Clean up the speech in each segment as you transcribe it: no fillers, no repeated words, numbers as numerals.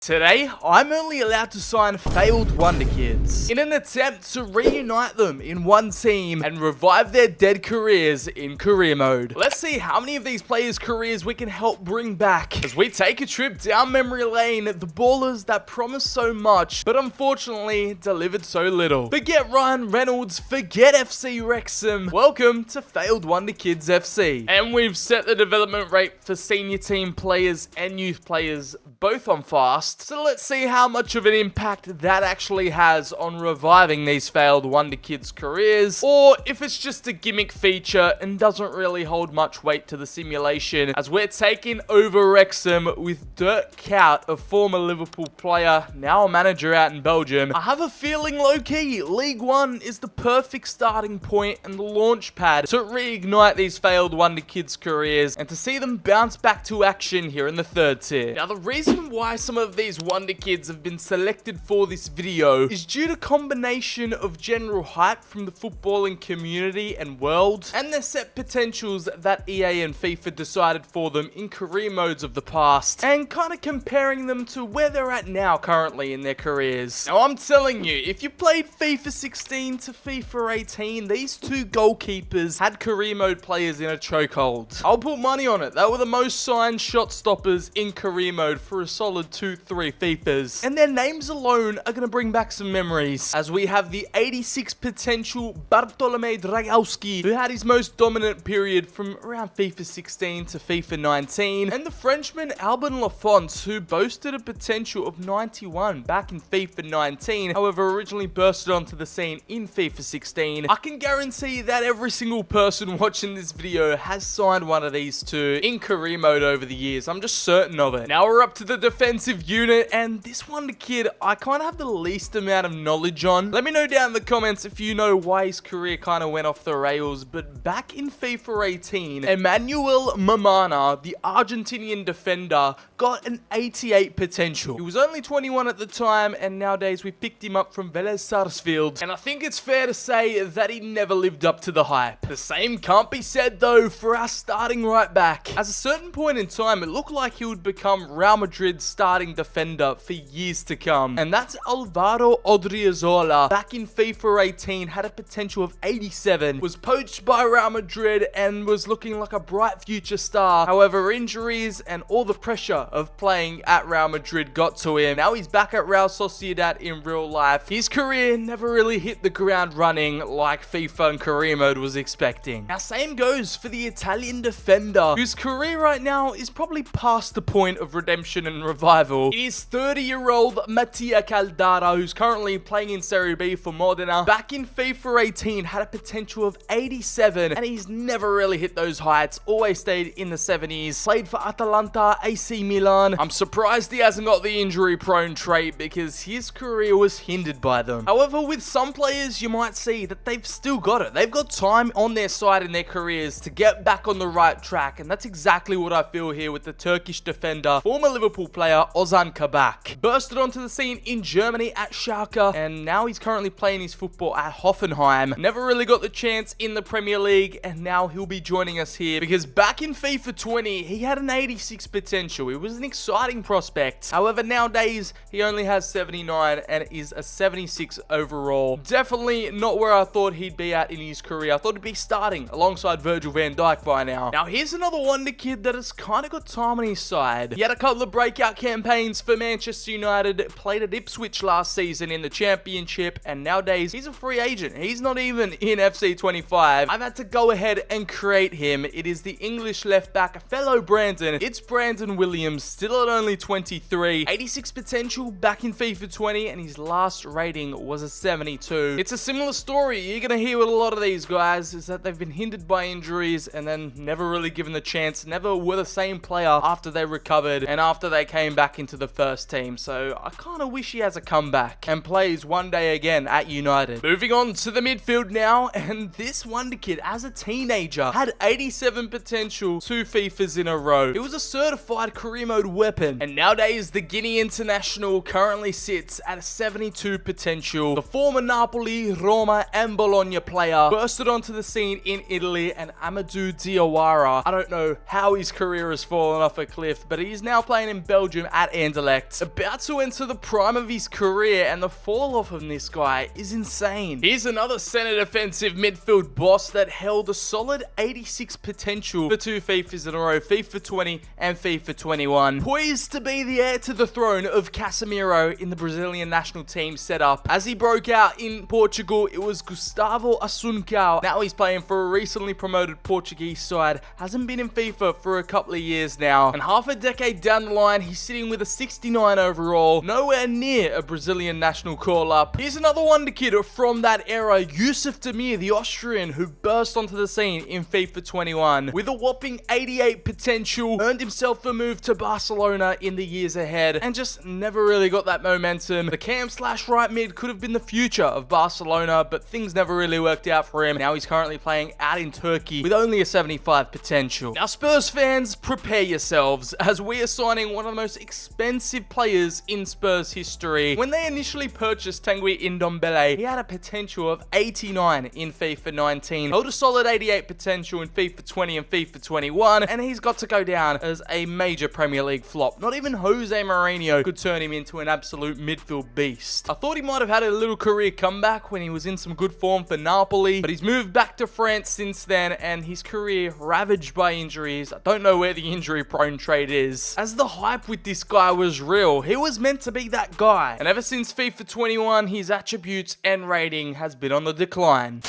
Today, I'm only allowed to sign failed Wonderkids in an attempt to reunite them in one team and revive their dead careers in career mode. Let's see how many of these players' careers we can help bring back as we take a trip down memory lane, the ballers that promised so much but unfortunately delivered so little. Forget Ryan Reynolds, forget FC Wrexham. Welcome to Failed Wonderkids FC. And we've set the development rate for senior team players and youth players both on fast. So let's see how much of an impact that actually has on reviving these failed Wonderkids careers, or if it's just a gimmick feature and doesn't really hold much weight to the simulation, as we're taking over Wrexham with Dirk Kuyt, a former Liverpool player, now a manager out in Belgium. I have a feeling low-key, League One is the perfect starting point and the launch pad to reignite these failed Wonderkids careers and to see them bounce back to action here in the third tier. Now, the reason why some of these Wonderkids have been selected for this video is due to combination of general hype from the footballing community and world, and their set potentials that EA and FIFA decided for them in career modes of the past, and kind of comparing them to where they're at now currently in their careers. Now, I'm telling you, if you played FIFA 16 to FIFA 18, these two goalkeepers had career mode players in a chokehold. I'll put money on it. They were the most signed shot stoppers in career mode for a solid 2-3 FIFAs. And their names alone are going to bring back some memories, as we have the 86 potential Bartolomei Dragowski, who had his most dominant period from around FIFA 16 to FIFA 19, and the Frenchman Alban Lafont, who boasted a potential of 91 back in FIFA 19, however originally bursted onto the scene in FIFA 16. I can guarantee that every single person watching this video has signed one of these two in career mode over the years. I'm just certain of it. Now we're up to the defensive unit, and this Wonderkid I kind of have the least amount of knowledge on. Let me know down in the comments if you know why his career kind of went off the rails. But back in FIFA 18, Emmanuel Mamana, the Argentinian defender, got an 88 potential. He was only 21 at the time, and nowadays we picked him up from Vélez Sarsfield, and I think it's fair to say that he never lived up to the hype. The same can't be said though for our starting right back. At a certain point in time, it looked like he would become Real Madrid's starting defender for years to come, and that's Alvaro Odriozola. Back in FIFA 18, had a potential of 87, was poached by Real Madrid and was looking like a bright future star. However, injuries and all the pressure of playing at Real Madrid got to him. Now he's back at Real Sociedad in real life. His career never really hit the ground running like FIFA and career mode was expecting. Now, same goes for the Italian defender, whose career right now is probably past the point of redemption and revival. It is 30-year-old Mattia Caldara, who's currently playing in Serie B for Modena. Back in FIFA 18, had a potential of 87, and he's never really hit those heights, always stayed in the 70s. Played for Atalanta, AC Milan. I'm surprised he hasn't got the injury-prone trait because his career was hindered by them. However, with some players, you might see that they've still got it. They've got time on their side in their careers to get back on the right track, and that's exactly what I feel here with the Turkish defender, former Liverpool player Ozan Kabak. Bursted onto the scene in Germany at Schalke, and now he's currently playing his football at Hoffenheim. Never really got the chance in the Premier League, and now he'll be joining us here because back in FIFA 20, he had an 86 potential. He was an exciting prospect. However, nowadays, he only has 79 and is a 76 overall. Definitely not where I thought he'd be at in his career. I thought he'd be starting alongside Virgil van Dijk by now. Now, here's another Wonderkid that has kind of got time on his side. He had a couple of breakout campaigns for Manchester United, played at Ipswich last season in the Championship, and nowadays he's a free agent. He's not even in FC 25. I've had to go ahead and create him. It is the English left back, a fellow Brandon. It's Brandon Williams, still at only 23. 86 potential back in FIFA 20, and his last rating was a 72. It's a similar story you're going to hear with a lot of these guys, is that they've been hindered by injuries and then never really given the chance, never were the same player after they recovered and after they came back into the first team. So I kind of wish he has a comeback and plays one day again at United. Moving on to the midfield now, and this Wonderkid as a teenager had 87 potential, 2 FIFAs in a row. It was a certified career mode weapon, and nowadays the Guinea international currently sits at a 72 potential. The former Napoli, Roma and Bologna player bursted onto the scene in Italy, and Amadou Diawara, I don't know how his career has fallen off a cliff, but he's now playing in Belgium at intellect. About to enter the prime of his career, and the fall off of this guy is insane. Here's another center defensive midfield boss that held a solid 86 potential for 2 FIFAs in a row, FIFA 20 and FIFA 21. Poised to be the heir to the throne of Casemiro in the Brazilian national team setup. As he broke out in Portugal, it was Gustavo Assunção. Now he's playing for a recently promoted Portuguese side. Hasn't been in FIFA for a couple of years now. And half a decade down the line, he's sitting with a 69 overall. Nowhere near a Brazilian national call-up. Here's another wonder kid from that era, Yusuf Demir, the Austrian, who burst onto the scene in FIFA 21. With a whopping 88 potential, earned himself a move to Barcelona in the years ahead, and just never really got that momentum. The cam/right mid could have been the future of Barcelona, but things never really worked out for him. Now he's currently playing out in Turkey with only a 75 potential. Now Spurs fans, prepare yourselves, as we are signing one of the most expensive players in Spurs history. When they initially purchased Tanguy Ndombele, he had a potential of 89 in FIFA 19, held a solid 88 potential in FIFA 20 and FIFA 21, and he's got to go down as a major Premier League flop. Not even Jose Mourinho could turn him into an absolute midfield beast. I thought he might have had a little career comeback when he was in some good form for Napoli, but he's moved back to France since then, and his career ravaged by injuries. I don't know where the injury-prone trade is. As the hype with this guy was real, he was meant to be that guy, and ever since FIFA 21, his attributes and rating has been on the decline.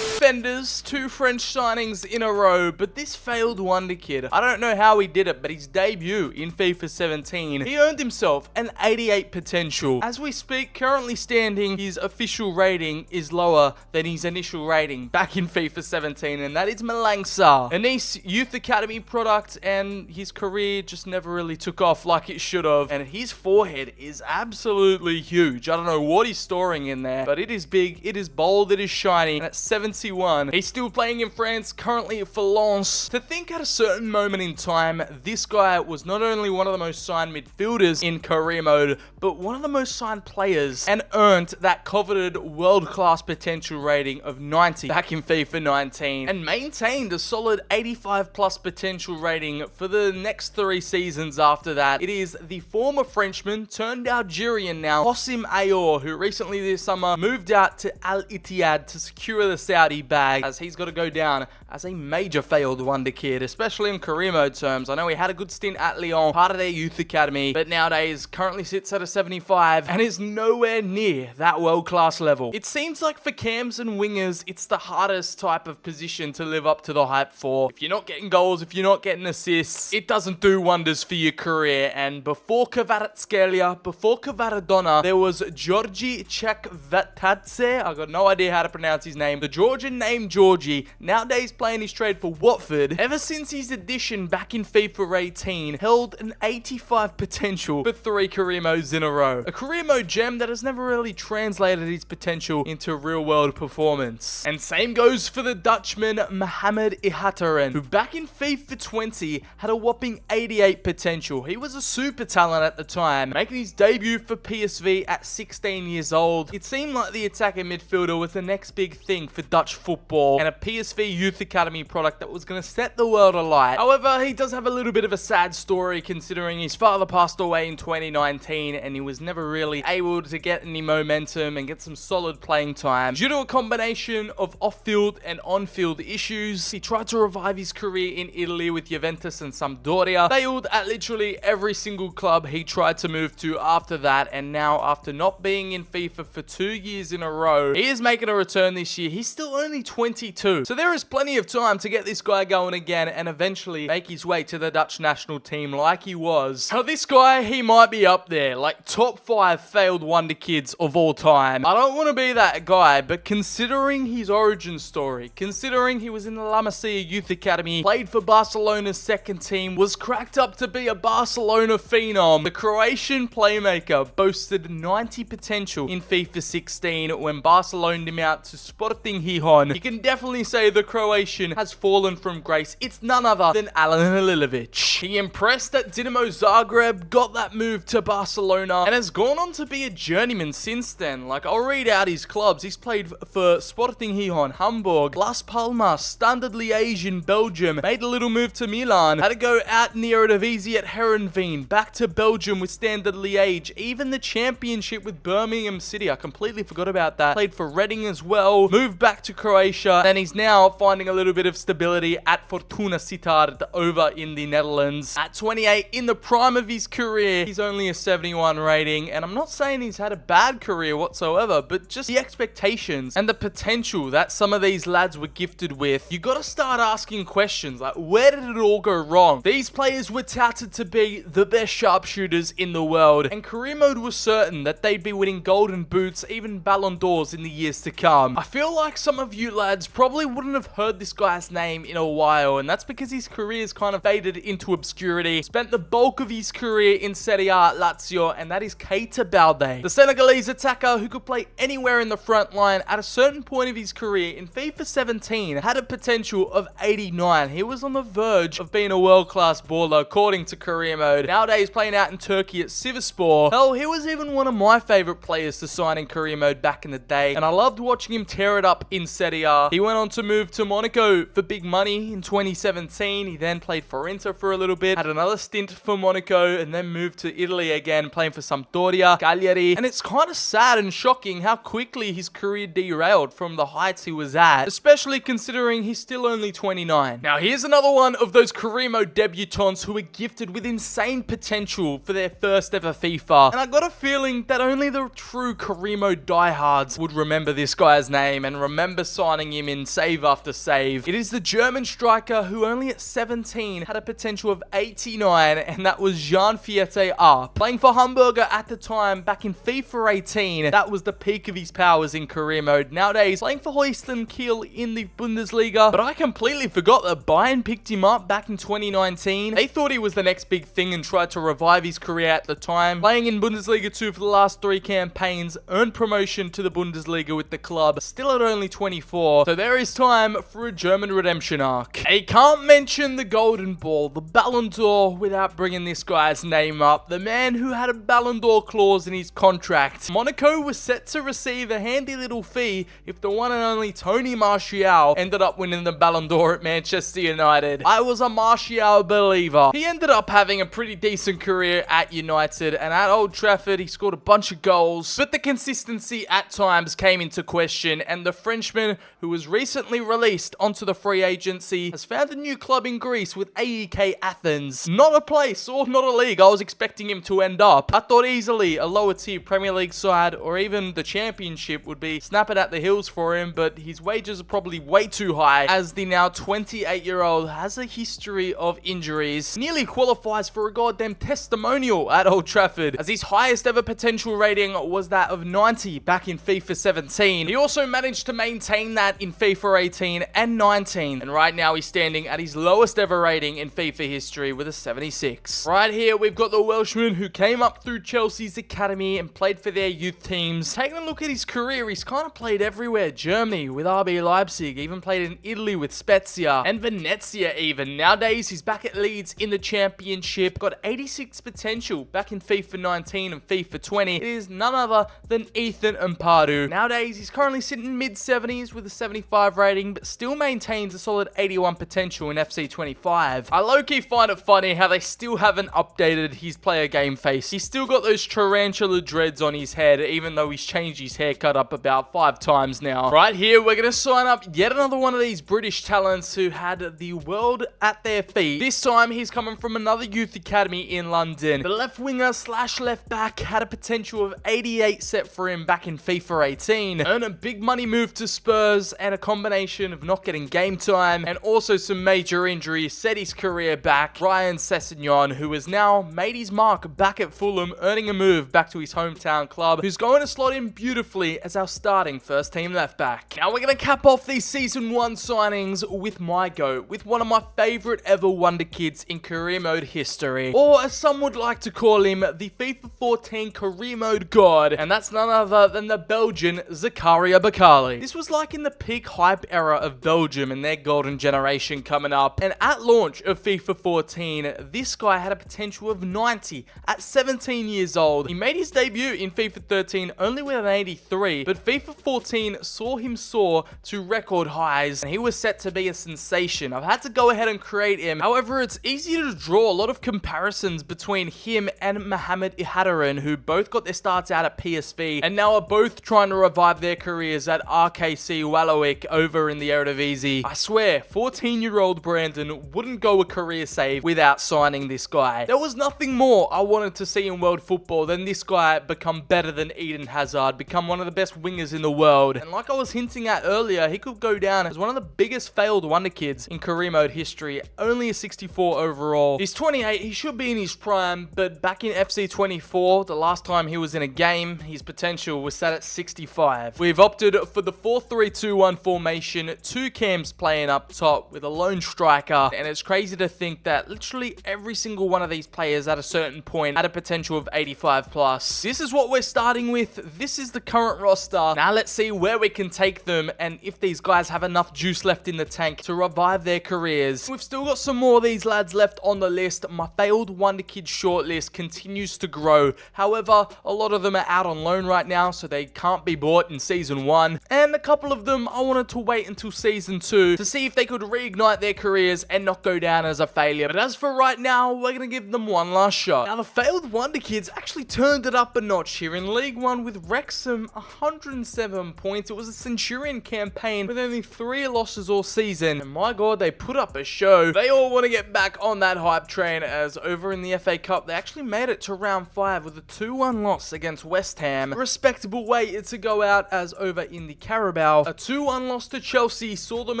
Defenders, 2 French signings in a row, but this failed wonder kid, I don't know how he did it, but his debut in FIFA 17, he earned himself an 88 potential. As we speak, currently standing, his official rating is lower than his initial rating back in FIFA 17, and that is Malang Sarr, a Nice Youth Academy product, and his career just never really took off like it should have, and his forehead is absolutely huge. I don't know what he's storing in there, but it is big, it is bold, it is shiny, and at 71, he's still playing in France, currently for Lens. To think at a certain moment in time, this guy was not only one of the most signed midfielders in career mode, but one of the most signed players, and earned that coveted world-class potential rating of 90 back in FIFA 19, and maintained a solid 85 plus potential rating for the next 3 seasons after that. It is the former Frenchman turned Algerian now, Hossein Ayour, who recently this summer moved out to Al Ittihad to secure the Saudi bag, as he's got to go down as a major failed wonder kid, especially in career mode terms. I know he had a good stint at Lyon, part of their youth academy, but nowadays currently sits at a 75 and is nowhere near that world-class level. It seems like for cams and wingers, it's the hardest type of position to live up to the hype for. If you're not getting goals, if you're not getting assists, it doesn't do wonders for your career. And before Kvaratskhelia, before Kvaradona, there was Georgi Chakvetadze. I got no idea how to pronounce his name. The Georgian named Georgie, nowadays playing his trade for Watford. Ever since his addition back in FIFA 18, held an 85 potential for 3 career modes in a row. A career mode gem that has never really translated his potential into real world performance. And same goes for the Dutchman Mohamed Ihataren, who back in FIFA 20 had a whopping 88 potential. He was a super talent at the time, making his debut for PSV at 16 years old. It seemed like the attacking midfielder was the next big thing for Dutch football, and a PSV Youth Academy product that was going to set the world alight. However, he does have a little bit of a sad story, considering his father passed away in 2019 and he was never really able to get any momentum and get some solid playing time. Due to a combination of off-field and on-field issues, he tried to revive his career in Italy with Juventus and Sampdoria, failed at literally every single club he tried to move to after that, and now after not being in FIFA for 2 years in a row, he is making a return this year. He's still only 22, so there is plenty of time to get this guy going again and eventually make his way to the Dutch national team like he was. Now this guy, he might be up there, like top 5 failed wonder kids of all time. I don't want to be that guy, but considering his origin story, considering he was in the La Masia Youth Academy, played for Barcelona's second team, was cracked up to be a Barcelona phenom, the Croatian playmaker boasted 90 potential in FIFA 16 when Barca loaned him out to Sporting Gijón. You can definitely say the Croatian reputation has fallen from grace. It's none other than Alen Halilovic. He impressed at Dinamo Zagreb, got that move to Barcelona, and has gone on to be a journeyman since then. Like, I'll read out his clubs. He's played for Sporting Gijón, Hamburg, Las Palmas, Standard Liège in Belgium, made a little move to Milan, had to go out in the Eredivisie at Herenveen, back to Belgium with Standard Liège, even the championship with Birmingham City. I completely forgot about that. Played for Reading as well, moved back to Croatia, and he's now finding a little bit of stability at Fortuna Sittard over in the Netherlands. At 28, in the prime of his career, he's only a 71 rating, and I'm not saying he's had a bad career whatsoever, but just the expectations and the potential that some of these lads were gifted with, you gotta start asking questions like, where did it all go wrong? These players were touted to be the best sharpshooters in the world, and career mode was certain that they'd be winning golden boots, even Ballon d'Ors in the years to come. I feel like some of you lads probably wouldn't have heard this guy's name in a while, and that's because his career's kind of faded into obscurity. Spent the bulk of his career in Serie A at Lazio, and that is Keita Balde, the Senegalese attacker who could play anywhere in the front line. At a certain point of his career in FIFA 17, had a potential of 89. He was on the verge of being a world-class baller, according to career mode. Nowadays playing out in Turkey at Sivasspor. Hell, he was even one of my favorite players to sign in career mode back in the day, and I loved watching him tear it up in Serie A. He went on to move to Monaco for big money in 2017. He then played for Inter for a little bit, had another stint for Monaco, and then moved to Italy again, playing for Sampdoria, Cagliari. And it's kind of sad and shocking how quickly his career derailed from the heights he was at, especially considering he's still only 29. Now, here's another one of those career mode debutants who were gifted with insane potential for their first ever FIFA. And I got a feeling that only the true career mode diehards would remember this guy's name and remember signing him in save after save. It is the German striker who only at 17 had a potential of 89, and that was Jan Fiete Arp. Playing for Hamburger at the time, back in FIFA 18, that was the peak of his powers in career mode. Nowadays, playing for Holstein Kiel in the Bundesliga, but I completely forgot that Bayern picked him up back in 2019. They thought he was the next big thing and tried to revive his career at the time. Playing in Bundesliga 2 for the last 3 campaigns, earned promotion to the Bundesliga with the club, still at only 24, so there is time for a German redemption arc. I can't mention the Golden Ball, the Ballon d'Or, without bringing this guy's name up, the man who had a Ballon d'Or clause in his contract. Monaco was set to receive a handy little fee if the one and only Tony Martial ended up winning the Ballon d'Or at Manchester United. I was a Martial believer. He ended up having a pretty decent career at United, and at Old Trafford he scored a bunch of goals, but the consistency at times came into question, and the Frenchman, who was recently released onto the free agency, has found a new club in Greece with AEK Athens. Not a place or not a league I was expecting him to end up. I thought easily a lower tier Premier League side or even the Championship would be snapping at the hills for him, but his wages are probably way too high, as the now 28-year-old has a history of injuries. Nearly qualifies for a goddamn testimonial at Old Trafford, as his highest ever potential rating was that of 90 back in FIFA 17. He also managed to maintain that in FIFA 18 and 19, and right now he's standing at his lowest ever rating in FIFA history with a 76. Right here we've got the Welshman who came up through Chelsea's academy and played for their youth teams. Taking a look at his career, he's kind of played everywhere. Germany with RB Leipzig, even played in Italy with Spezia and Venezia even. Nowadays he's back at Leeds in the Championship, got 86 potential back in FIFA 19 and FIFA 20. It is none other than Ethan Ampadu. Nowadays he's currently sitting mid-70s with a 75 rating, but still maintains a solid 81 potential in FC 25. I low-key find it funny how they still haven't updated his player game face. He's still got those tarantula dreads on his head, even though he's changed his haircut up about 5 times now. Right here, we're going to sign up yet another one of these British talents who had the world at their feet. This time, he's coming from another youth academy in London. The left winger slash left back had a potential of 88 set for him back in FIFA 18. Earned a big money move to Spurs, and a combination of not getting game time and also some major injuries set his career back. Ryan Sessegnon, who has now made his mark back at Fulham, earning a move back to his hometown club, who's going to slot in beautifully as our starting first team left back. Now we're going to cap off these season 1 signings with my GOAT, with one of my favorite ever Wonderkids in career mode history, or as some would like to call him, the FIFA 14 career mode god, and that's none other than the Belgian Zakaria Bakali. This was like in the peak hype era of Belgium Belgium and their golden generation coming up. And at launch of FIFA 14, this guy had a potential of 90 at 17 years old. He made his debut in FIFA 13 only with an 83, but FIFA 14 saw him soar to record highs, and he was set to be a sensation. I've had to go ahead and create him. However, it's easy to draw a lot of comparisons between him and Mohamed Ihadarin, who both got their starts out at PSV and now are both trying to revive their careers at RKC Waalwijk over in the Eredivisie. I swear, 14-year-old Brandon wouldn't go a career save without signing this guy. There was nothing more I wanted to see in world football than this guy become better than Eden Hazard, become one of the best wingers in the world. And like I was hinting at earlier, he could go down as one of the biggest failed Wonderkids in career mode history. Only a 64 overall. He's 28, he should be in his prime, but back in FC 24, the last time he was in a game, his potential was set at 65. We've opted for the 4-3-2-1 formation, two cams playing up top with a lone striker, and it's crazy to think that literally every single one of these players at a certain point had a potential of 85 plus. This is what we're starting with. This is the current roster. Now let's see where we can take them and if these guys have enough juice left in the tank to revive their careers. We've still got some more of these lads left on the list. My failed Wonderkid shortlist continues to grow. However, a lot of them are out on loan right now, so they can't be bought in season 1. And a couple of them I wanted to wait until season 2 to see if they could reignite their careers and not go down as a failure. But as for right now, we're going to give them one last shot. Now, the failed Wonderkids actually turned it up a notch here in League 1 with Wrexham, 107 points. It was a Centurion campaign with only 3 losses all season. And my god, they put up a show. They all want to get back on that hype train, as over in the FA Cup, they actually made it to round 5 with a 2-1 loss against West Ham. A respectable way to go out, as over in the Carabao, a 2-1 loss to Chelsea saw them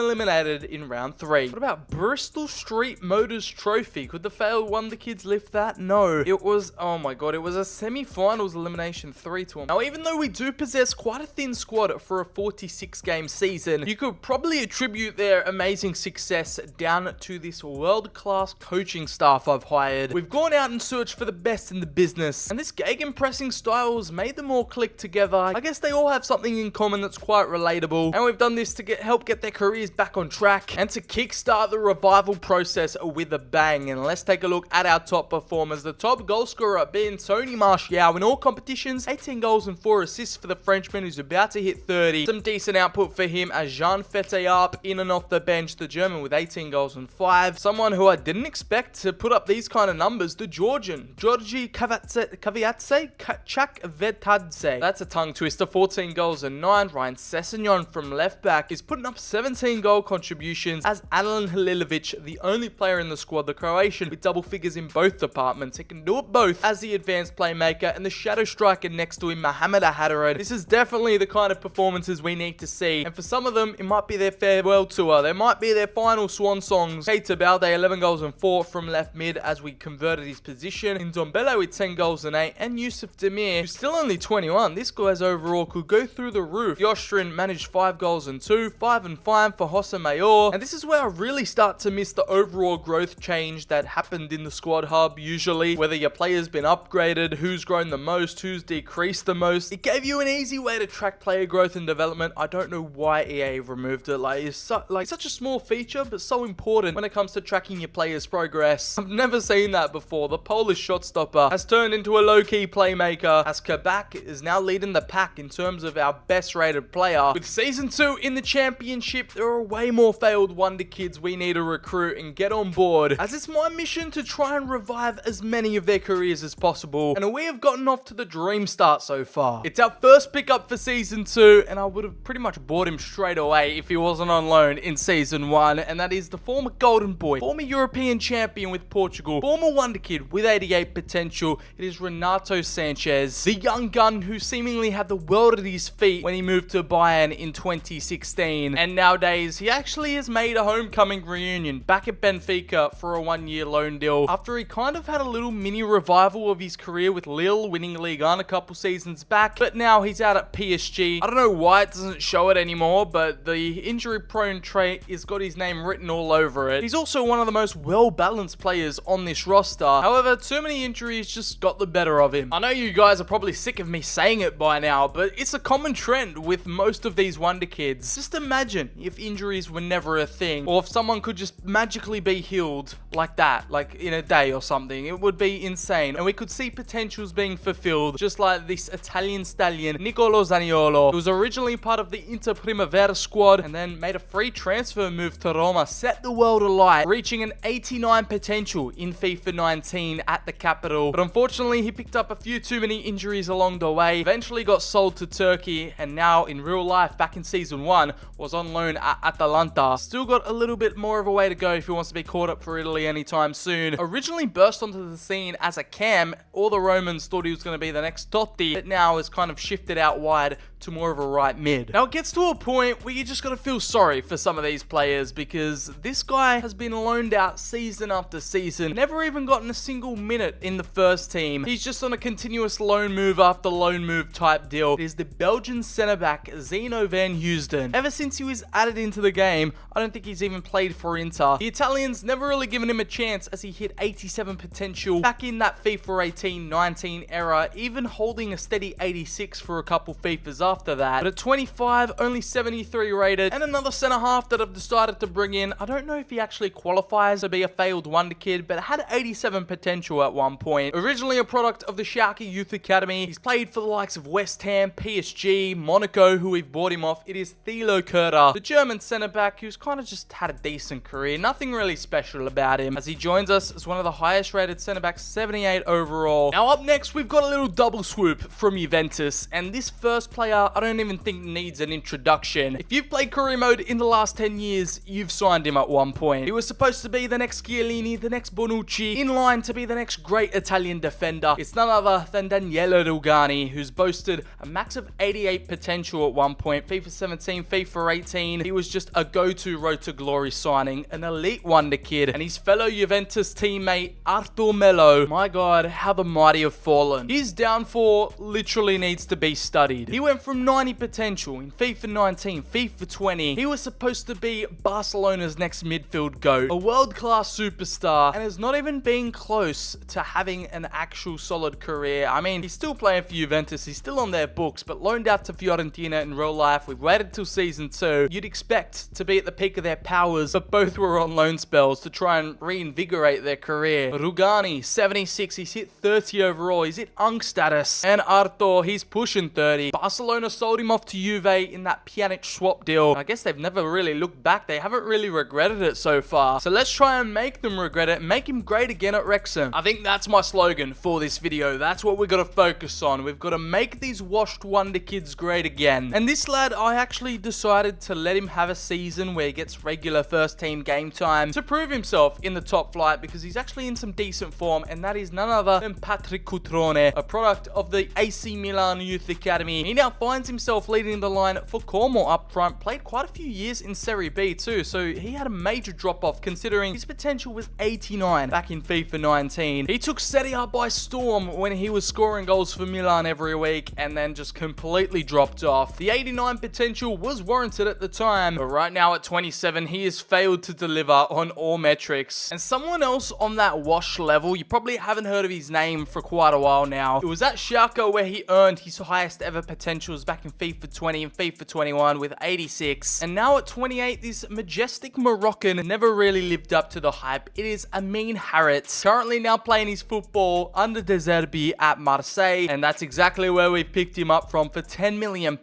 eliminated in round 3. What about Bristol Street Motors Trophy? Could the failed Wonderkids lift that? No. It was, oh my god, it was a semi-finals elimination 3-1. Now, even though we do possess quite a thin squad for a 46-game season, you could probably attribute their amazing success down to this world-class coaching staff I've hired. We've gone out and searched for the best in the business, and this gegenpressing style has made them all click together. I guess they all have something in common that's quite relatable, and we've done this to help get their careers back on track and to kickstart the revival process with a bang. And let's take a look at our top performers. The top goal scorer being Tony Martial in all competitions, 18 goals and 4 assists for the Frenchman, who's about to hit 30. Some decent output for him as Jean Fettearp in and off the bench, the German with 18 goals and 5. Someone who I didn't expect to put up these kind of numbers, the Georgian, Georgi Chakvetadze. That's a tongue twister, 14 goals and 9. Ryan Sessegnon from left back is putting up 17 goal contributions, as Alan Halilovic, the only player in the squad, the Croatian, with double figures in both departments. He can do it both as the advanced playmaker and the shadow striker next to him, Mohamed Ihadarin. This is definitely the kind of performances we need to see, and for some of them, it might be their farewell tour. They might be their final swan songs. Keita Balde, 11 goals and 4 from left mid as we converted his position. Ndombele with 10 goals and 8, and Yusuf Demir, who's still only 21. This guy's overall could go through the roof. The Austrian managed 5 goals and 2, 5 and 5 for Jose Mayor, and this is where I really start to miss the overall growth change that happened in the squad hub usually, whether your player's been upgraded, who's grown the most, who's decreased the most. It gave you an easy way to track player growth and development. I don't know why EA removed it. It's such a small feature, but so important when it comes to tracking your player's progress. I've never seen that before. The Polish shot stopper has turned into a low-key playmaker, as Kabak is now leading the pack in terms of our best rated player. With season 2 in the championship, there are way more failed Wonderkids we need to recruit and get on board, as it's my mission to try and revive as many of their careers as possible, and we have gotten off to the dream start so far. It's our first pickup for season 2, and I would have pretty much bought him straight away if he wasn't on loan in season 1, and that is the former Golden Boy, former European champion with Portugal, former Wonderkid with 88 potential. It is Renato Sanchez, the young gun who seemingly had the world at his feet when he moved to Bayern in 2016, and nowadays he actually has made a homecoming reunion back at Benfica for a 1-year loan deal after he kind of had a little mini revival of his career with Lille, winning Ligue 1 a couple seasons back, but now he's out at PSG. I don't know why it doesn't show it anymore, but the injury prone trait has got his name written all over it. He's also one of the most well-balanced players on this roster. However, too many injuries just got the better of him. I know you guys are probably sick of me saying it by now, but it's a common trend with most of these Wonderkids. Just imagine if injuries were never a thing, or if someone could just magically be healed like that, like in a day or something. It would be insane, and we could see potentials being fulfilled, just like this Italian stallion, Nicolo Zaniolo, who was originally part of the Inter Primavera squad, and then made a free transfer move to Roma, set the world alight, reaching an 89 potential in FIFA 19 at the capital. But unfortunately, he picked up a few too many injuries along the way, eventually got sold to Turkey, and now in real life, back in season 1, was on loan at Atalanta. Still got a little bit more of a way to go if he wants to be caught up for Italy anytime soon. Originally burst onto the scene as a cam, all the Romans thought he was going to be the next Totti, but now has kind of shifted out wide to more of a right mid. Now it gets to a point where you just gotta feel sorry for some of these players, because this guy has been loaned out season after season, never even gotten a single minute in the first team. He's just on a continuous loan move after loan move type deal. It is the Belgian centre back Zeno van Heusden. Ever since he was added into the game, I don't think he's even played for Inter. The Italians never really given him a chance, as he hit 87 potential back in that FIFA 18-19 era, even holding a steady 86 for a couple FIFAs after that. But at 25, only 73 rated, and another centre half that I've decided to bring in. I don't know if he actually qualifies to be a failed wonder kid, but had 87 potential at one point. Originally a product of the Schalke Youth Academy, he's played for the likes of West Ham, PSG, Monaco, who we've bought him off. It is Thilo Kurta, the German centre back, who's kind of just had a decent career. Nothing really special about him, as he joins us as one of the highest rated centre backs, 78 overall. Now up next, we've got a little double swoop from Juventus, and this first player I don't even think needs an introduction. If you've played career mode in the last 10 years, you've signed him at one point. He was supposed to be the next Chiellini, the next Bonucci, in line to be the next great Italian defender. It's none other than Daniele Rugani, who's boasted a max of 88 potential at one point. FIFA 17, FIFA 18, he was just a go-to road to glory signing, an elite wonder kid, and his fellow Juventus teammate Arthur Melo. My God, how the mighty have fallen. His downfall literally needs to be studied. He went from 90 potential in FIFA 19, FIFA 20. He was supposed to be Barcelona's next midfield GOAT, a world-class superstar, and has not even been close to having an actual solid career. I mean, he's still playing for Juventus, he's still on their books, but loaned out to Fiorentina in real life. We've waited till season 2. You'd expect to be at the peak of their powers, but both were on loan spells to try and reinvigorate their career. Rugani, 76, he's hit 30 overall, he's hit Unk status, and Arthur, he's pushing 30. Barcelona sold him off to Juve in that Pjanic swap deal. I guess they've never really looked back. They haven't really regretted it so far. So let's try and make them regret it and make him great again at Wrexham. I think that's my slogan for this video. That's what we've got to focus on. We've got to make these washed wonder kids great again. And this lad, I actually decided to let him have a season where he gets regular first team game time to prove himself in the top flight, because he's actually in some decent form, and that is none other than Patrick Cutrone, a product of the AC Milan Youth Academy. He now finds himself leading the line for Como up front, played quite a few years in Serie B too, so he had a major drop off considering his potential was 89 back in FIFA 19. He took Serie A by storm when he was scoring goals for Milan every week, and then just completely dropped off. The 89 potential was warranted at the time, but right now at 27, he has failed to deliver on all metrics. And someone else on that wash level, you probably haven't heard of his name for quite a while now. It was at Schalke where he earned his highest ever potentials back in FIFA 20 and FIFA 21 with 86. And now at 28, this majestic Moroccan never really lived up to the hype. It is Amin Harit, currently now playing his football under De Zerbi at Marseille, and that's exactly where we picked him up from for £10 million.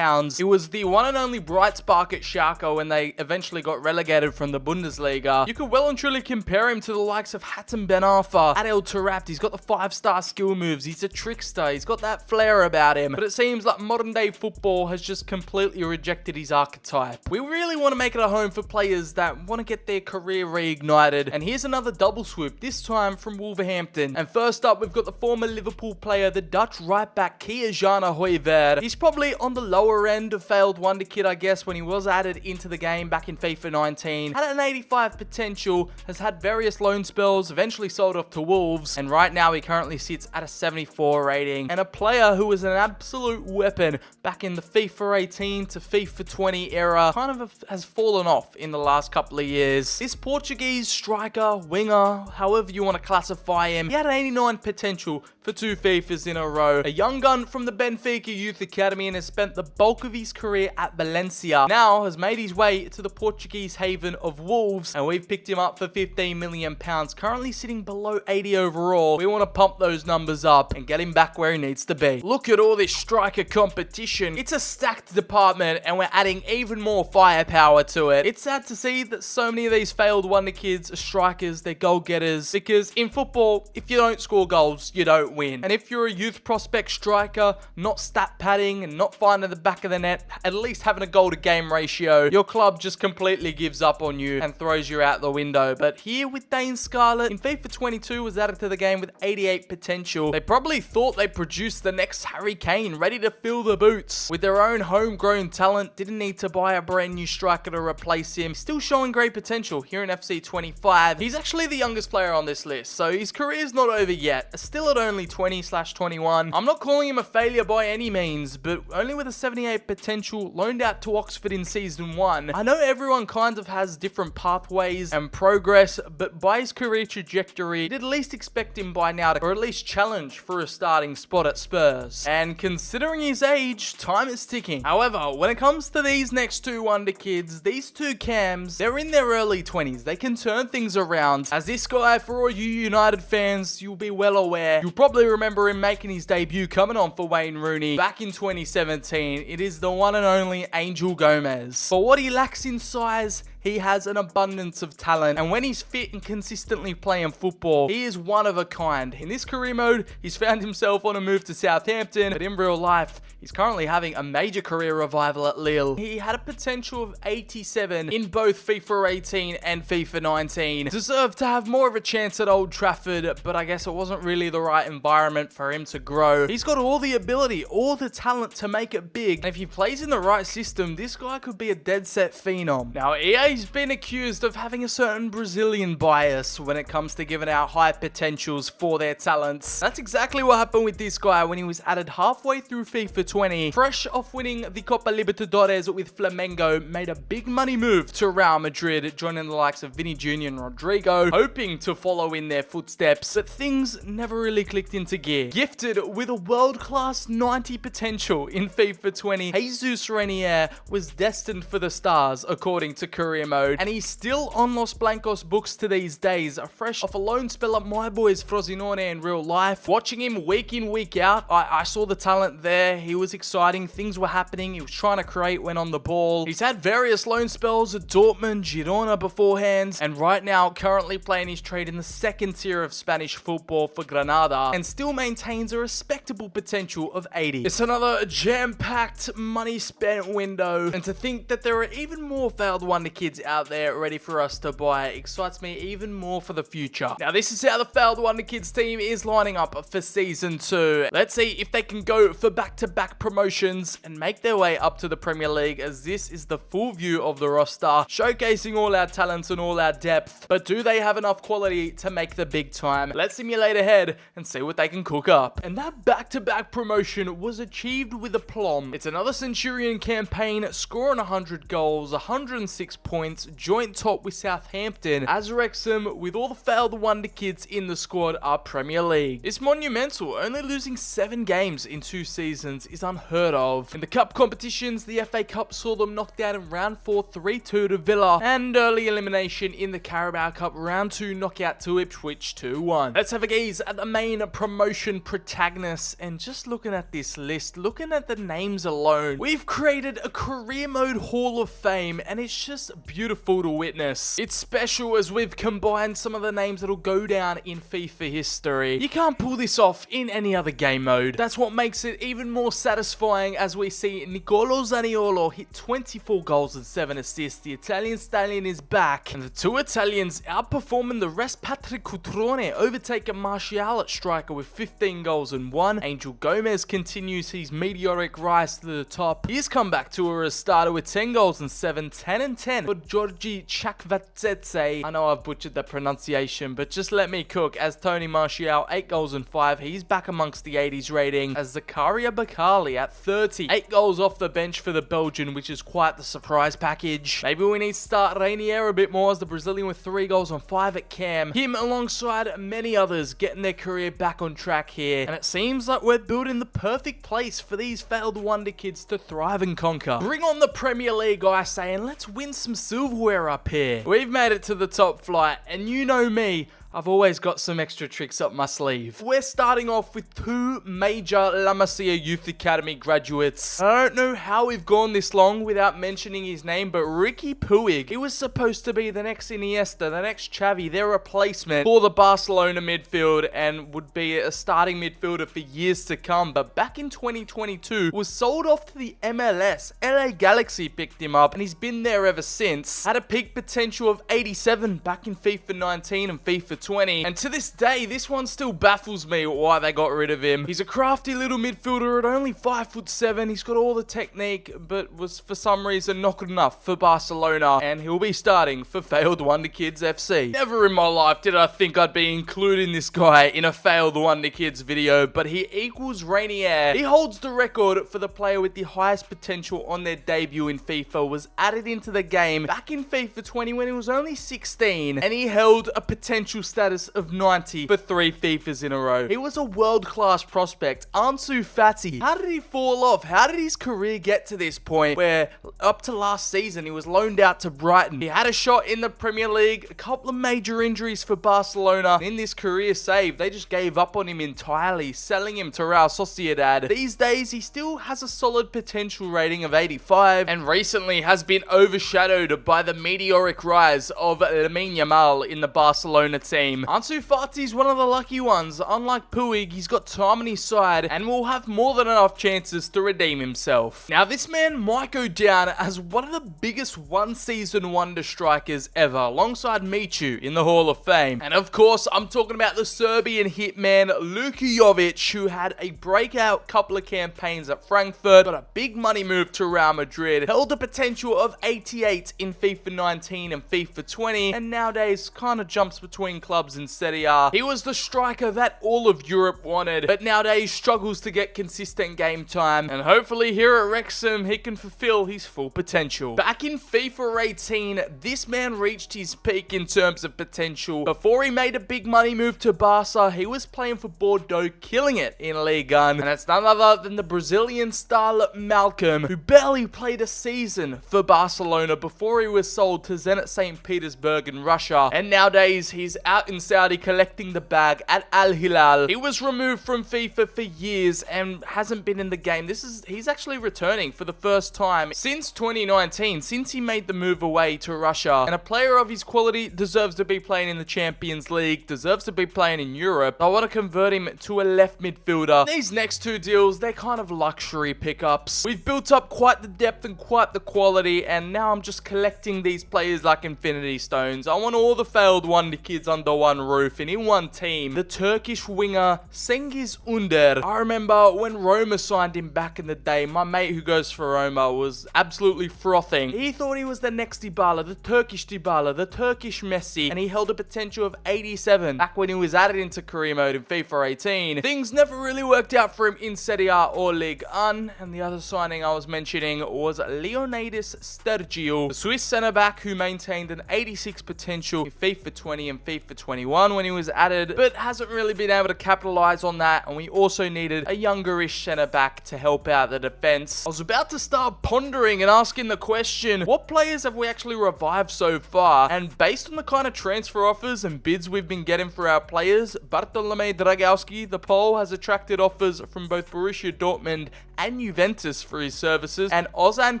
It was the one and only bright spark at Schalke when they eventually got relegated from the Bundesliga. You could well and truly compare him to the likes of Hatem Ben Arfa, Adel Taarabt. He's got the 5-star skill moves, he's a trickster, he's got that flair about him, but it seems like modern day football has just completely rejected his archetype. We really want to make it a home for players that want to get their career reignited, and here's another double swoop, this time from Wolverhampton. And first up, we've got the former Liverpool player, the Dutch right back Kijana Hoijver. He's probably on the lower end of failed wonder kid, I guess, when he was added into the game back in FIFA 19. Had an 85 potential, has had various loan spells, eventually sold off to Wolves, and right now he currently sits at a 74 rating, and a player who was an absolute weapon back in the FIFA 18 to FIFA 20 era kind of has fallen off in the last couple of years. This Portuguese striker, winger, however you want to classify him, he had an 89 potential for 2 FIFAs in a row. A young gun from the Benfica Youth Academy, and has spent the bulk of his career at Valencia. Now has has made his way to the Portuguese haven of Wolves, and we've picked him up for £15 million, currently sitting below 80 overall. We want to pump those numbers up and get him back where he needs to be. Look at all this striker competition. It's a stacked department, and we're adding even more firepower to it. It's sad to see that so many of these failed wonder kids are strikers, they're goal getters, because in football, if you don't score goals, you don't win. And if you're a youth prospect striker, not stat padding and not finding the back of the net, at least having a goal to game ratio, your club just completely gives up on you and throws you out the window. But here with Dane Scarlett, in FIFA 22 was added to the game with 88 potential. They probably thought they produced the next Harry Kane, ready to fill the boots. With their own homegrown talent, didn't need to buy a brand new striker to replace him. Still showing great potential here in FC 25. He's actually the youngest player on this list, so his career's not over yet. Still at only 20/21. I'm not calling him a failure by any means, but only with a 78 potential, loaned out to Oxford in season 1. I know everyone kind of has different pathways and progress, but by his career trajectory, you'd at least expect him by now to, or at least challenge for a starting spot at Spurs. And considering his age, time is ticking. However, when it comes to these next two wonder kids, these two cams, they're in their early 20s. They can turn things around. As this guy, for all you United fans, you'll be well aware. You'll probably remember him making his debut coming on for Wayne Rooney back in 2017. It is the one and only Angel Gomez. For what he lacks in size, he has an abundance of talent, and when he's fit and consistently playing football, he is one of a kind. In this career mode, he's found himself on a move to Southampton, but in real life, he's currently having a major career revival at Lille. He had a potential of 87 in both FIFA 18 and FIFA 19. Deserved to have more of a chance at Old Trafford, but I guess it wasn't really the right environment for him to grow. He's got all the ability, all the talent to make it big, and if he plays in the right system, this guy could be a dead set phenom. Now, EA's been accused of having a certain Brazilian bias when it comes to giving out high potentials for their talents. That's exactly what happened with this guy when he was added halfway through FIFA 20. Fresh off winning the Copa Libertadores with Flamengo, made a big money move to Real Madrid, joining the likes of Vini Jr. and Rodrigo, hoping to follow in their footsteps, but things never really clicked into gear. Gifted with a world-class 90 potential in FIFA 20, Jesus Renier was destined for the stars, according to career mode, and he's still on Los Blancos books to these days, fresh off a loan spell at my boys Frosinone in real life. Watching him week in, week out, I saw the talent there. He was exciting, things were happening, he was trying to create when on the ball. He's had various loan spells at Dortmund, Girona beforehand, and right now currently playing his trade in the second tier of Spanish football for Granada, and still maintains a respectable potential of 80. It's another jam-packed, money-spent window, and to think that there are even more failed wonder kids out there ready for us to buy excites me even more for the future. Now, this is how the failed wonder kids team is lining up for season 2. Let's see if they can go for back-to-back promotions and make their way up to the Premier League, as this is the full view of the roster, showcasing all our talents and all our depth. But do they have enough quality to make the big time? Let's simulate ahead and see what they can cook up. And that back-to-back promotion was achieved with aplomb. It's another Centurion campaign, scoring 100 goals, 106 points, joint top with Southampton, as Wrexham, with all the failed wonder kids in the squad, are Premier League. It's monumental. Only losing 7 games in 2 seasons is unheard of. In the cup competitions, the FA Cup saw them knocked out in round 4 3-2 to Villa, and early elimination in the Carabao Cup round 2 knockout to Ipswich 2-1. Let's have a gaze at the main promotion protagonists, and just looking at this list, looking at the names alone, we've created a career mode Hall of Fame, and it's just beautiful to witness. It's special as we've combined some of the names that'll go down in FIFA history. You can't pull this off in any other game mode. That's what makes it even more satisfying, as we see Nicolo Zaniolo hit 24 goals and 7 assists. The Italian stallion is back, and the 2 Italians outperforming the rest. Patrick Cutrone overtaking Martial at striker with 15 goals and 1. Angel Gomez continues his meteoric rise to the top. He's come back to a starter with 10 goals and 7, 10 and 10 for Georgi Chakvatsetze. I know I've butchered the pronunciation, but just let me cook. As Tony Martial, 8 goals and 5. He's back amongst the 80s rating. As Zakaria Bakali at 30. 8 goals off the bench for the Belgian, which is quite the surprise package. Maybe we need to start Rainier a bit more, as the Brazilian with 3 goals and 5 at cam. Him alongside many others getting their career back on track here. And it seems like we're building the perfect place for these failed wonder kids to thrive and conquer. Bring on the Premier League, I say, and let's win some silverware up here. We've made it to the top flight, and you know me, I've always got some extra tricks up my sleeve. We're starting off with 2 major La Masia Youth Academy graduates. I don't know how we've gone this long without mentioning his name, but Ricky Puig, he was supposed to be the next Iniesta, the next Xavi, their replacement for the Barcelona midfield, and would be a starting midfielder for years to come. But back in 2022, was sold off to the MLS. LA Galaxy picked him up, and he's been there ever since. Had a peak potential of 87 back in FIFA 19 and FIFA 20, and to this day, this one still baffles me why they got rid of him. He's a crafty little midfielder at only 5'7". He's got all the technique, but was for some reason not good enough for Barcelona, and he'll be starting for failed Wonder Kids FC. Never in my life did I think I'd be including this guy in a failed Wonder Kids video, but he equals Rainier. He holds the record for the player with the highest potential on their debut in FIFA, was added into the game back in FIFA 20 when he was only 16, and he held a potential status of 90 for 3 FIFAs in a row. He was a world-class prospect. Ansu Fati. How did he fall off? How did his career get to this point where up to last season he was loaned out to Brighton? He had a shot in the Premier League, a couple of major injuries for Barcelona. In this career save, they just gave up on him entirely, selling him to Real Sociedad. These days, he still has a solid potential rating of 85, and recently has been overshadowed by the meteoric rise of Lamine Yamal in the Barcelona team. Ansu Fati's one of the lucky ones. Unlike Puig, he's got time on his side and will have more than enough chances to redeem himself. Now, this man might go down as one of the biggest one-season wonder strikers ever, alongside Michu in the Hall of Fame. And of course, I'm talking about the Serbian hitman Luka Jovic, who had a breakout couple of campaigns at Frankfurt, got a big money move to Real Madrid, held a potential of 88 in FIFA 19 and FIFA 20, and nowadays kind of jumps between clubs in Serie A. He was the striker that all of Europe wanted, but nowadays struggles to get consistent game time, and hopefully here at Wrexham he can fulfill his full potential. Back in FIFA 18, this man reached his peak in terms of potential. Before he made a big money move to Barca, he was playing for Bordeaux, killing it in Ligue 1, and it's none other than the Brazilian star Malcolm, who barely played a season for Barcelona before he was sold to Zenit St. Petersburg in Russia, and nowadays he's out in Saudi collecting the bag at Al Hilal. He was removed from FIFA for years and hasn't been in the game. He's actually returning for the first time since 2019, since he made the move away to Russia. And a player of his quality deserves to be playing in the Champions League, deserves to be playing in Europe. I want to convert him to a left midfielder. These next 2 deals, they're kind of luxury pickups. We've built up quite the depth and quite the quality, and now I'm just collecting these players like Infinity Stones. I want all the failed Wonder Kids under one roof and in one team. The Turkish winger Cengiz Under. I remember when Roma signed him back in the day, my mate who goes for Roma was absolutely frothing. He thought he was the next Dybala, the Turkish Messi, and he held a potential of 87 back when he was added into career mode in FIFA 18. Things never really worked out for him in Serie A or Ligue 1, and the other signing I was mentioning was Leonidas Sturgio, the Swiss centre-back who maintained an 86 potential in FIFA 20 and FIFA 21 when he was added, but hasn't really been able to capitalize on that, and we also needed a youngerish centre-back to help out the defense. I was about to start pondering and asking the question, what players have we actually revived so far? And based on the kind of transfer offers and bids we've been getting for our players, Bartolomej Dragowski, the Pole, has attracted offers from both Borussia Dortmund and Juventus for his services, and Ozan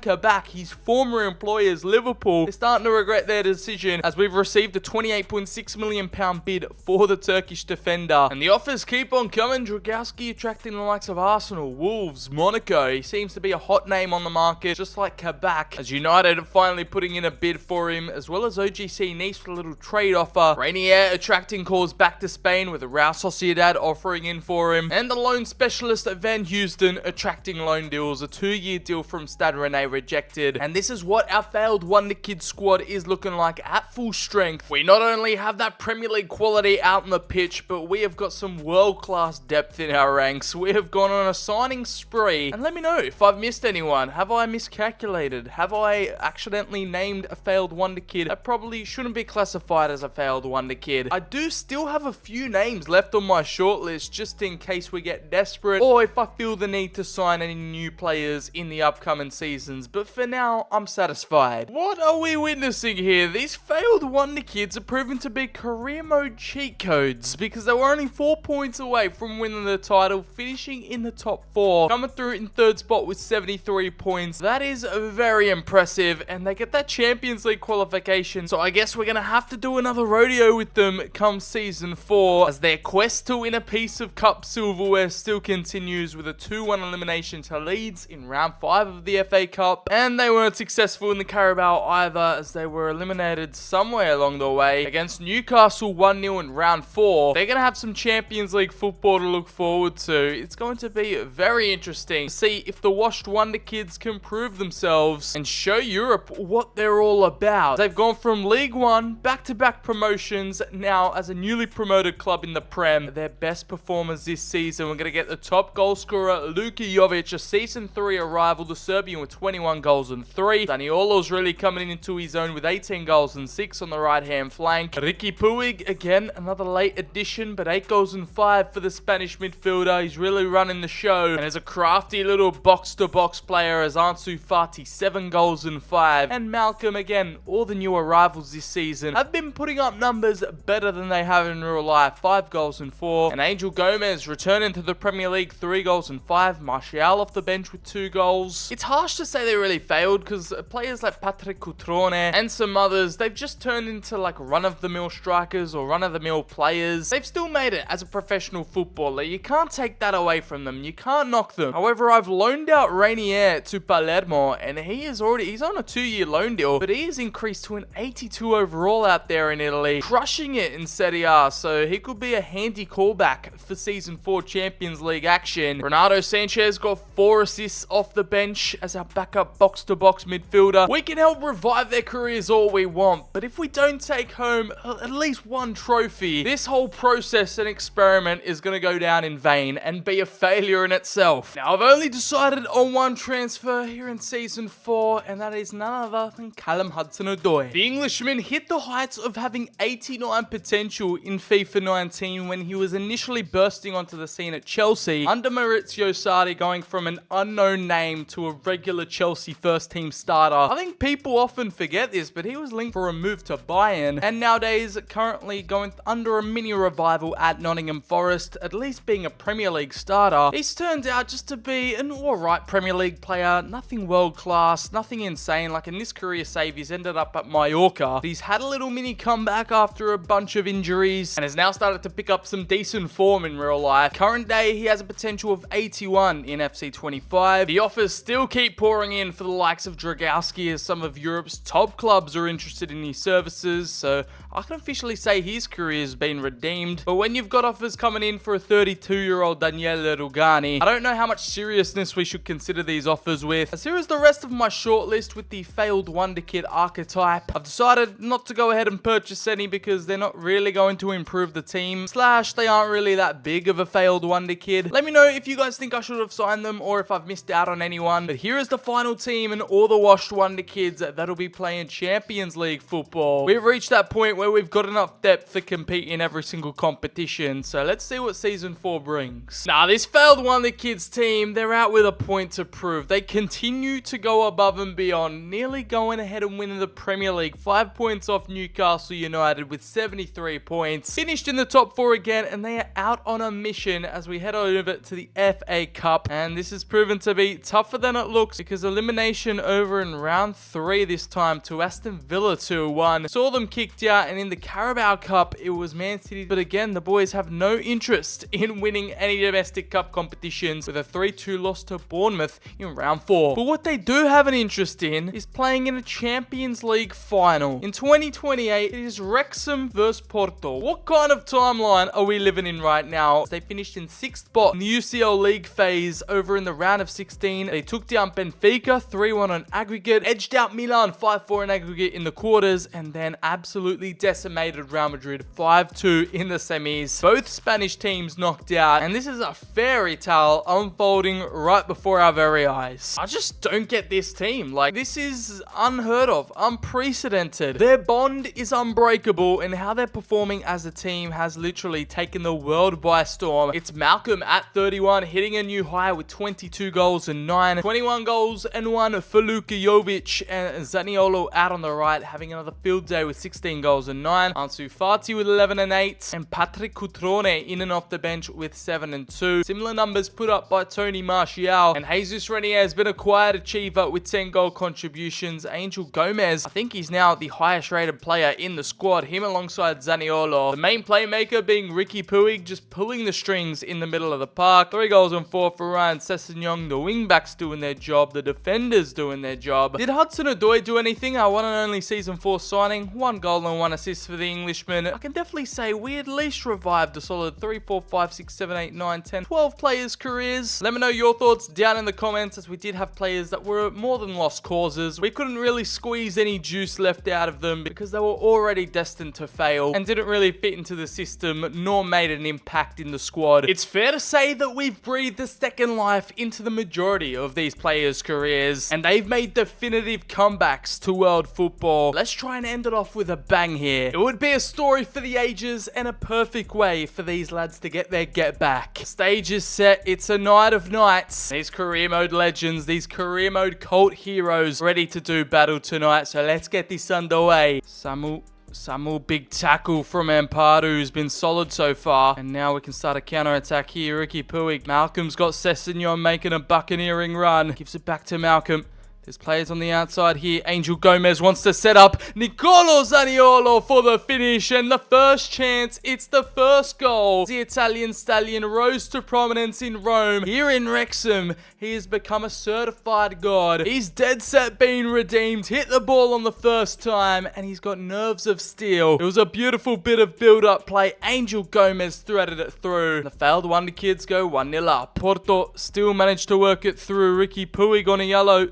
Kabak, his former employers Liverpool, is starting to regret their decision, as we've received a £28.6 million bid for the Turkish defender, and the offers keep on coming. Dragowski attracting the likes of Arsenal, Wolves, Monaco. He seems to be a hot name on the market, just like Kabak, as United are finally putting in a bid for him, as well as OGC Nice with a little trade offer. Rainier attracting calls back to Spain, with Real Sociedad offering in for him, and the loan specialist Van Houston attracting rejecting loan deals, a 2-year deal from Stade Rennais rejected, and this is what our failed Wonderkids squad is looking like at full strength. We not only have that Premier League quality out on the pitch, but we have got some world-class depth in our ranks. We have gone on a signing spree, and let me know if I've missed anyone. Have I miscalculated? Have I accidentally named a failed Wonderkid that probably shouldn't be classified as a failed Wonderkid? I do still have a few names left on my shortlist just in case we get desperate, or if I feel the need to sign any new players in the upcoming seasons, but for now, I'm satisfied. What are we witnessing here? These failed Wonderkids are proven to be career mode cheat codes because they were only 4 points away from winning the title, finishing in the top 4, coming through in 3rd spot with 73 points. That is very impressive, and they get that Champions League qualification, so I guess we're gonna have to do another rodeo with them come season 4, as their quest to win a piece of cup silverware still continues with a 2-1 elimination to Leeds in round 5 of the FA Cup, and they weren't successful in the Carabao either, as they were eliminated somewhere along the way against Newcastle 1-0 in round 4. They're gonna have some Champions League football to look forward to. It's going to be very interesting to see if the washed Wonderkids can prove themselves and show Europe what they're all about. They've gone from League 1 back-to-back promotions, now as a newly promoted club in the Prem. Their best performers this season, we're going to get the top goal scorer Luka Jovic, a season 3 arrival, the Serbian with 21 goals and 3. Zaniolo's really coming into his own with 18 goals and 6 on the right-hand flank. Ricky Puig, again, another late addition, but 8 goals and 5 for the Spanish midfielder. He's really running the show. And as a crafty little box-to-box player as Ansu Fati, 7 goals and 5. And Malcolm, again, all the new arrivals this season have been putting up numbers better than they have in real life. 5 goals and 4. And Angel Gomez returning to the Premier League, 3 goals and 5. Martial off the bench with 2 goals. It's harsh to say they really failed because players like Patrick Cutrone and some others, they've just turned into like run-of-the-mill strikers or run-of-the-mill players. They've still made it as a professional footballer. You can't take that away from them. You can't knock them. However, I've loaned out Rainier to Palermo, and he's on a 2-year loan deal, but he has increased to an 82 overall out there in Italy, crushing it in Serie A, so he could be a handy callback for season 4 Champions League action. Renato Sanchez got 4 assists off the bench as our backup box-to-box midfielder. We can help revive their careers all we want, but if we don't take home at least 1 trophy, this whole process and experiment is going to go down in vain and be a failure in itself. Now, I've only decided on 1 transfer here in season 4, and that is none other than Callum Hudson-Odoi. The Englishman hit the heights of having 89 potential in FIFA 19 when he was initially bursting onto the scene at Chelsea under Maurizio Sarri, going from an unknown name to a regular Chelsea first team starter. I think people often forget this, but he was linked for a move to Bayern, and nowadays currently going under a mini revival at Nottingham Forest, at least being a Premier League starter. He's turned out just to be an alright Premier League player, nothing world class, nothing insane. Like in this career save, he's ended up at Mallorca. He's had a little mini comeback after a bunch of injuries and has now started to pick up some decent form in real life. Current day, he has a potential of 81 in FC 25. The offers still keep pouring in for the likes of Dragowski, as some of Europe's top clubs are interested in his services, so I can officially say his career has been redeemed. But when you've got offers coming in for a 32-year-old Daniele Rugani, I don't know how much seriousness we should consider these offers with. As here is the rest of my shortlist with the failed Wonderkid archetype. I've decided not to go ahead and purchase any because they're not really going to improve the team, / they aren't really that big of a failed Wonderkid. Let me know if you guys think I should have signed them or if I've missed out on anyone. But here is the final team and all the washed Wonderkids that'll be playing Champions League football. We've reached that point where we've got enough depth to compete in every single competition, so let's see what season 4 brings. Now, this failed Wonderkids team, they're out with a point to prove. They continue to go above and beyond, nearly going ahead and winning the Premier League, 5 points off Newcastle United with 73 points. Finished in the top 4 again, and they are out on a mission as we head over to the FA Cup, and this has proven to be tougher than it looks because elimination over in round 3 this time to Aston Villa 2-1. Saw them kicked out, and in the Carabao Cup, it was Man City, but again, the boys have no interest in winning any domestic cup competitions with a 3-2 loss to Bournemouth in round 4. But what they do have an interest in is playing in a Champions League final. In 2028, it is Wrexham vs Porto. What kind of timeline are we living in right now? They finished in 6th spot in the UCL League phase over in the round of 16. They took down Benfica 3-1 on aggregate, edged out Milan 5-4 in aggregate in the quarters, and then absolutely decimated Real Madrid 5-2 in the semis. Both Spanish teams knocked out, and this is a fairy tale unfolding right before our very eyes. I just don't get this team. Like, this is unheard of, unprecedented. Their bond is unbreakable, and how they're performing as a team has literally taken the world by storm. It's Malcolm at 31, hitting a new high with 22 goals and 9, 21 goals and 1 for Luka Jovic, and Zaniolo out on the right, having another field day with 16 goals and 9, Ansu Fati with 11 and 8, and Patrick Cutrone in and off the bench with 7 and 2. Similar numbers put up by Tony Martial, and Jesus Renier has been a quiet achiever with 10 goal contributions. Angel Gomez, I think he's now the highest rated player in the squad, him alongside Zaniolo. The main playmaker being Ricky Puig, just pulling the strings in the middle of the park. 3 goals and 4 for Ryan Sessegnon. The wingbacks doing their job, the defenders doing their job. Did Hudson-Odoi do anything? Our one and only season 4 signing, 1 goal and 1 assist for the Englishman. I can definitely say we at least revived a solid 3, 4, 5, 6, 7, 8, 9, 10, 12 players' careers. Let me know your thoughts down in the comments, as we did have players that were more than lost causes. We couldn't really squeeze any juice left out of them because they were already destined to fail and didn't really fit into the system nor made an impact in the squad. It's fair to say that we've breathed a second life into the majority of these players' careers, and they've made definitive comebacks to world football. Let's try and end it off with a bang here. It would be a story for the ages and a perfect way for these lads to get their get back. Stage is set. It's a night of nights. These career mode legends, these career mode cult heroes ready to do battle tonight. So let's get this underway. Samu, big tackle from Ampadu, who's been solid so far. And now we can start a counter-attack here. Ricky Puig. Malcolm's got Sessegnon making a buccaneering run. Gives it back to Malcolm. There's players on the outside here. Angel Gomez wants to set up Nicolo Zaniolo for the finish. And the first chance, it's the first goal. The Italian stallion rose to prominence in Rome. Here in Wrexham, he has become a certified god. He's dead set being redeemed. Hit the ball on the first time, and he's got nerves of steel. It was a beautiful bit of build-up play. Angel Gomez threaded it through. The failed Wonderkids go 1-0 up. Porto still managed to work it through. Ricky Puig on a yellow.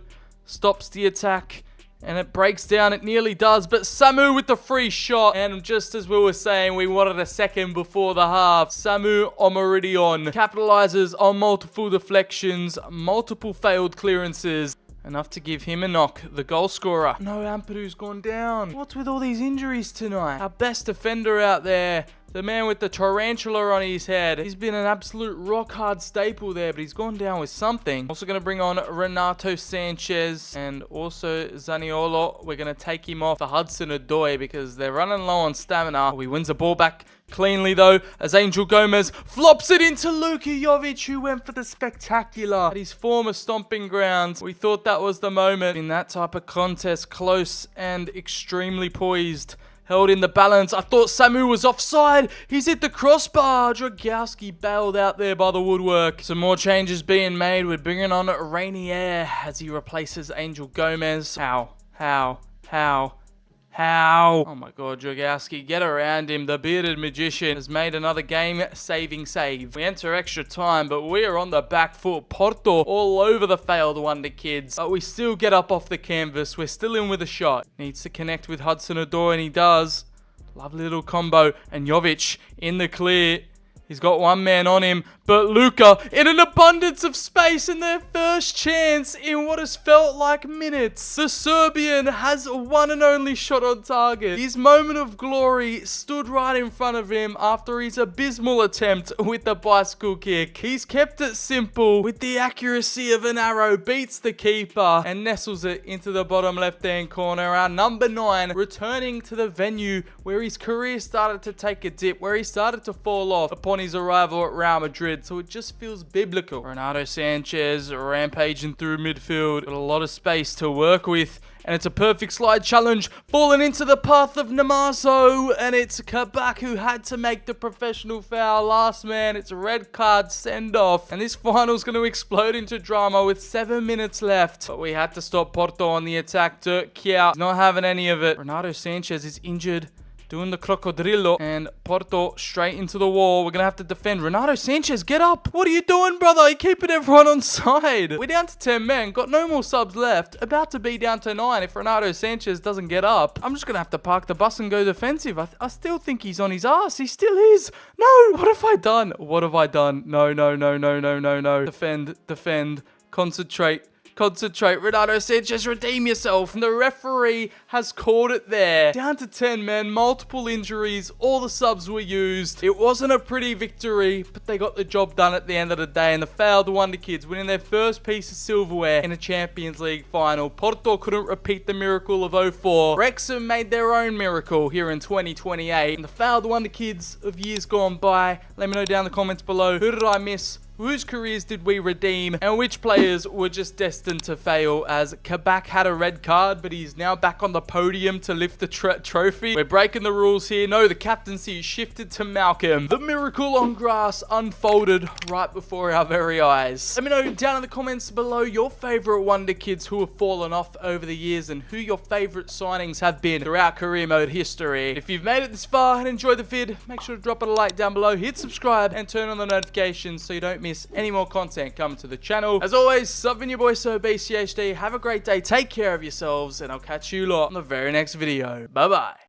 Stops the attack, and it breaks down. It nearly does, but Samu with the free shot. And just as we were saying, we wanted a second before the half. Samu Omaridion capitalizes on multiple deflections, multiple failed clearances. Enough to give him a knock, the goal scorer. No, Ampadu's gone down. What's with all these injuries tonight? Our best defender out there, the man with the tarantula on his head. He's been an absolute rock-hard staple there, but he's gone down with something. Also going to bring on Renato Sanchez and also Zaniolo. We're going to take him off for Hudson-Odoi because they're running low on stamina. Oh, he wins the ball back cleanly though, as Angel Gomez flops it into Luka Jovic, who went for the spectacular at his former stomping grounds. We thought that was the moment in that type of contest, close and extremely poised. Held in the balance. I thought Samu was offside. He's hit the crossbar. Dragowski bailed out there by the woodwork. Some more changes being made. We're bringing on Rainier as he replaces Angel Gomez. How? Oh my god, Dragowski, get around him. The bearded magician has made another game-saving save. We enter extra time, but we are on the back foot. Porto all over the failed Wonderkids. But we still get up off the canvas. We're still in with a shot. Needs to connect with Hudson-Odoi, and he does. Lovely little combo. And Jovic in the clear. He's got one man on him, but Luka in an abundance of space in their first chance in what has felt like minutes. The Serbian has one and only shot on target. His moment of glory stood right in front of him after his abysmal attempt with the bicycle kick. He's kept it simple with the accuracy of an arrow, beats the keeper and nestles it into the bottom left-hand corner. Our number 9 returning to the venue where his career started to take a dip, where he started to fall off upon his arrival at Real Madrid, so it just feels biblical. Renato Sanchez rampaging through midfield, got a lot of space to work with, and it's a perfect slide challenge, falling into the path of Namazo, and it's Kabak who had to make the professional foul. Last man, it's a red card send-off, and this final's going to explode into drama with 7 minutes left, but we had to stop Porto on the attack. Dirk Kjaer not having any of it. Renato Sanchez is injured. doing the crocodrillo, and Porto straight into the wall. We're going to have to defend. Renato Sanchez, get up. What are you doing, brother? You're keeping everyone on side. We're down to 10 men. Got no more subs left. About to be down to 9 if Renato Sanchez doesn't get up. I'm just going to have to park the bus and go defensive. I still think he's on his ass. He still is. No. What have I done? What have I done? No. Defend. Concentrate. Renato Sanchez, redeem yourself. And the referee has called it there. Down to 10 men, multiple injuries, all the subs were used. It wasn't a pretty victory, but they got the job done at the end of the day. And the failed Wonderkids winning their first piece of silverware in a Champions League final. Porto couldn't repeat the miracle of 04. Wrexham made their own miracle here in 2028. And the failed Wonderkids of years gone by. Let me know down in the comments below. Who did I miss? Whose careers did we redeem? And which players were just destined to fail? As Kabak had a red card, but he's now back on the podium to lift the trophy. We're breaking the rules here. No, the captaincy shifted to Malcolm. The miracle on grass unfolded right before our very eyes. Let me know down in the comments below your favorite Wonderkids who have fallen off over the years and who your favorite signings have been throughout career mode history. If you've made it this far and enjoyed the vid, make sure to drop it a like down below, hit subscribe, and turn on the notifications so you don't miss any more content coming to the channel. As always, subbing your boy Sir BCHD. Have a great day, take care of yourselves, and I'll catch you lot on the very next video. Bye bye.